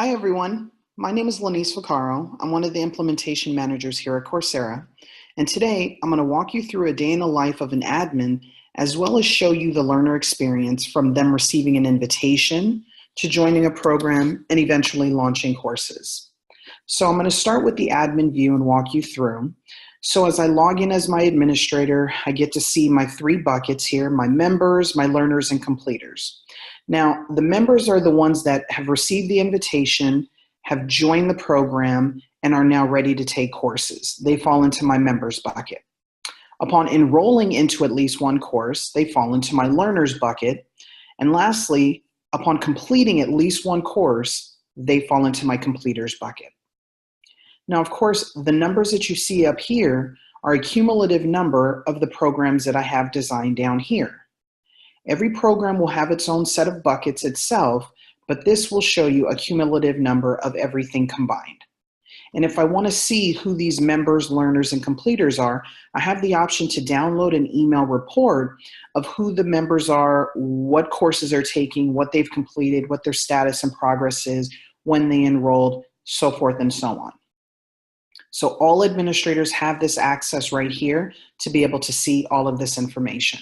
Hi, everyone. My name is Lanice Vaccaro. I'm one of the implementation managers here at Coursera. And today I'm going to walk you through a day in the life of an admin, as well as show you the learner experience from them receiving an invitation to joining a program and eventually launching courses. So I'm going to start with the admin view and walk you through. So as I log in as my administrator, I get to see my three buckets here: my members, my learners, and completers. Now, the members are the ones that have received the invitation, have joined the program, and are now ready to take courses. They fall into my members bucket. Upon enrolling into at least one course, they fall into my learners bucket. And lastly, upon completing at least one course, they fall into my completers bucket. Now, of course, the numbers that you see up here are a cumulative number of the programs that I have designed down here. Every program will have its own set of buckets itself, but this will show you a cumulative number of everything combined. And if I want to see who these members, learners, and completers are, I have the option to download an email report of who the members are, what courses they're taking, what they've completed, what their status and progress is, when they enrolled, so forth and so on. So all administrators have this access right here to be able to see all of this information.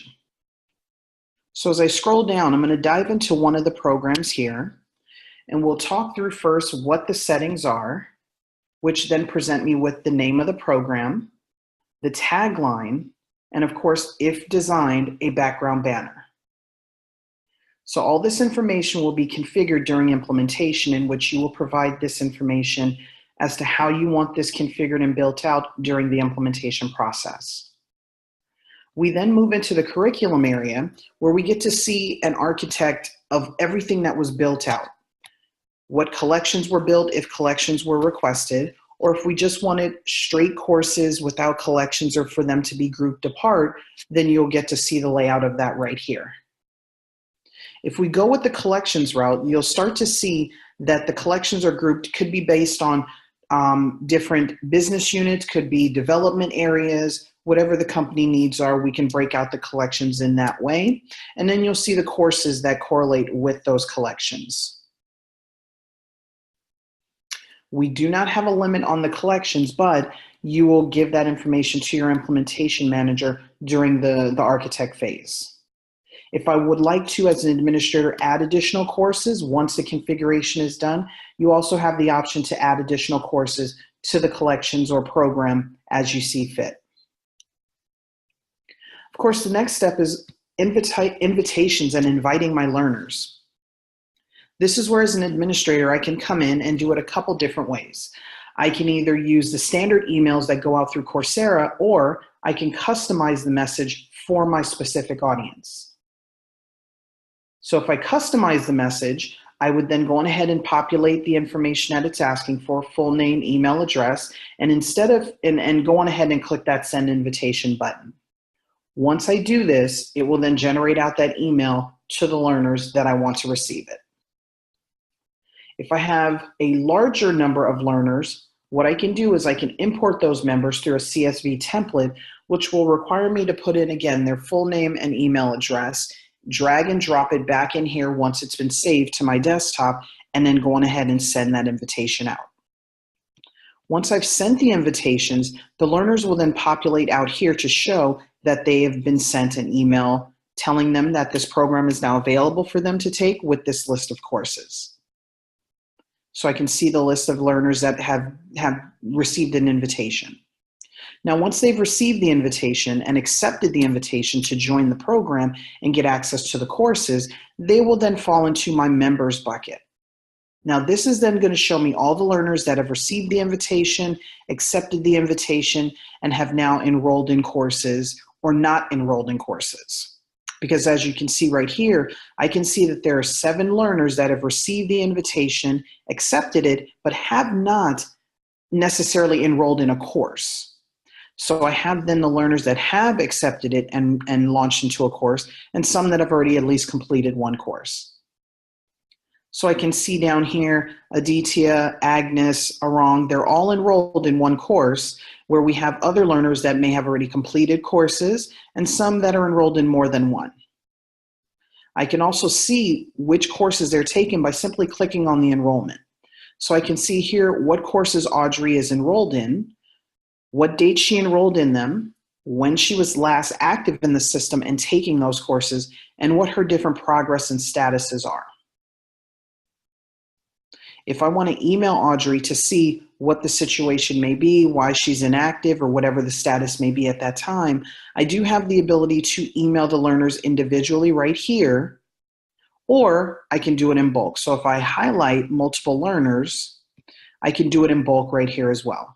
So as I scroll down, I'm going to dive into one of the programs here, and we'll talk through first what the settings are, which then present me with the name of the program, the tagline, and of course, if designed, a background banner. So all this information will be configured during implementation, in which you will provide this information as to how you want this configured and built out during the implementation process. We then move into the curriculum area, where we get to see an architect of everything that was built out. What collections were built, if collections were requested, or if we just wanted straight courses without collections or for them to be grouped apart, then you'll get to see the layout of that right here. If we go with the collections route, you'll start to see that the collections are grouped, could be based on different business units, could be development areas, whatever the company needs are, we can break out the collections in that way. And then you'll see the courses that correlate with those collections. We do not have a limit on the collections, but you will give that information to your implementation manager during the architect phase. If I would like to, as an administrator, add additional courses once the configuration is done, you also have the option to add additional courses to the collections or program as you see fit. Of course, the next step is invitations and inviting my learners. This is where, as an administrator, I can come in and do it a couple different ways. I can either use the standard emails that go out through Coursera, or I can customize the message for my specific audience. So if I customize the message, I would then go on ahead and populate the information that it's asking for, full name, email address, and and go on ahead and click that send invitation button. Once I do this, it will then generate out that email to the learners that I want to receive it. If I have a larger number of learners, what I can do is I can import those members through a CSV template, which will require me to put in, again, their full name and email address, drag and drop it back in here once it's been saved to my desktop, and then go on ahead and send that invitation out. Once I've sent the invitations, the learners will then populate out here to show that they have been sent an email telling them that this program is now available for them to take with this list of courses. So I can see the list of learners that have received an invitation. Now, once they've received the invitation and accepted the invitation to join the program and get access to the courses, they will then fall into my members bucket. Now, this is then going to show me all the learners that have received the invitation, accepted the invitation, and have now enrolled in courses or not enrolled in courses. Because as you can see right here, I can see that there are 7 learners that have received the invitation, accepted it, but have not necessarily enrolled in a course. So I have then the learners that have accepted it and launched into a course, and some that have already at least completed one course. So I can see down here, Aditya, Agnes, Arang, they're all enrolled in one course, where we have other learners that may have already completed courses and some that are enrolled in more than one. I can also see which courses they're taking by simply clicking on the enrollment. So I can see here what courses Audrey is enrolled in, what date she enrolled in them, when she was last active in the system and taking those courses, and what her different progress and statuses are. If I want to email Audrey to see what the situation may be, why she's inactive, or whatever the status may be at that time, I do have the ability to email the learners individually right here, or I can do it in bulk. So if I highlight multiple learners, I can do it in bulk right here as well.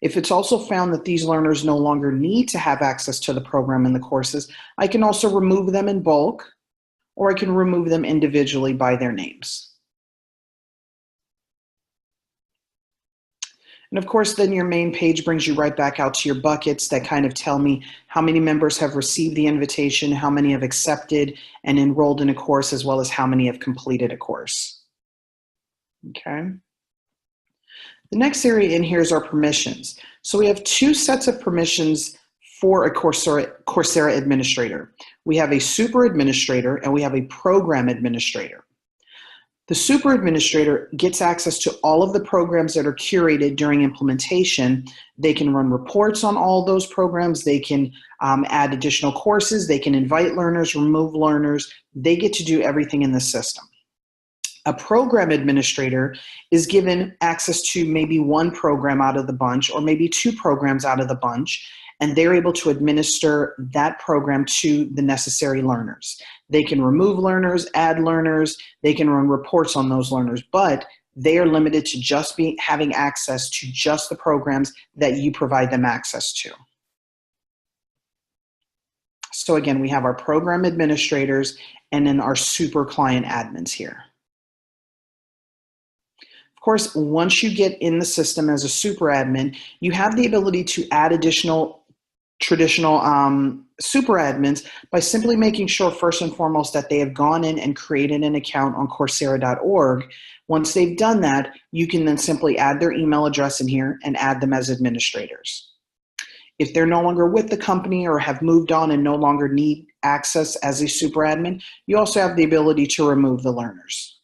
If it's also found that these learners no longer need to have access to the program and the courses, I can also remove them in bulk, or I can remove them individually by their names. And of course, then your main page brings you right back out to your buckets that kind of tell me how many members have received the invitation, how many have accepted and enrolled in a course, as well as how many have completed a course. Okay. The next area in here is our permissions. So we have two sets of permissions for a Coursera administrator. We have a super administrator and we have a program administrator. The super administrator gets access to all of the programs that are curated during implementation. They can run reports on all those programs. They can add additional courses. They can invite learners, remove learners. They get to do everything in the system. A program administrator is given access to maybe one program out of the bunch or maybe two programs out of the bunch, and they're able to administer that program to the necessary learners. They can remove learners, add learners, they can run reports on those learners, but they are limited to just having access to just the programs that you provide them access to. So again, we have our program administrators and then our super client admins here. Of course, once you get in the system as a super admin, you have the ability to add additional traditional super admins by simply making sure first and foremost that they have gone in and created an account on Coursera.org. Once they've done that, you can then simply add their email address in here and add them as administrators. If they're no longer with the company or have moved on and no longer need access as a super admin, you also have the ability to remove the learners.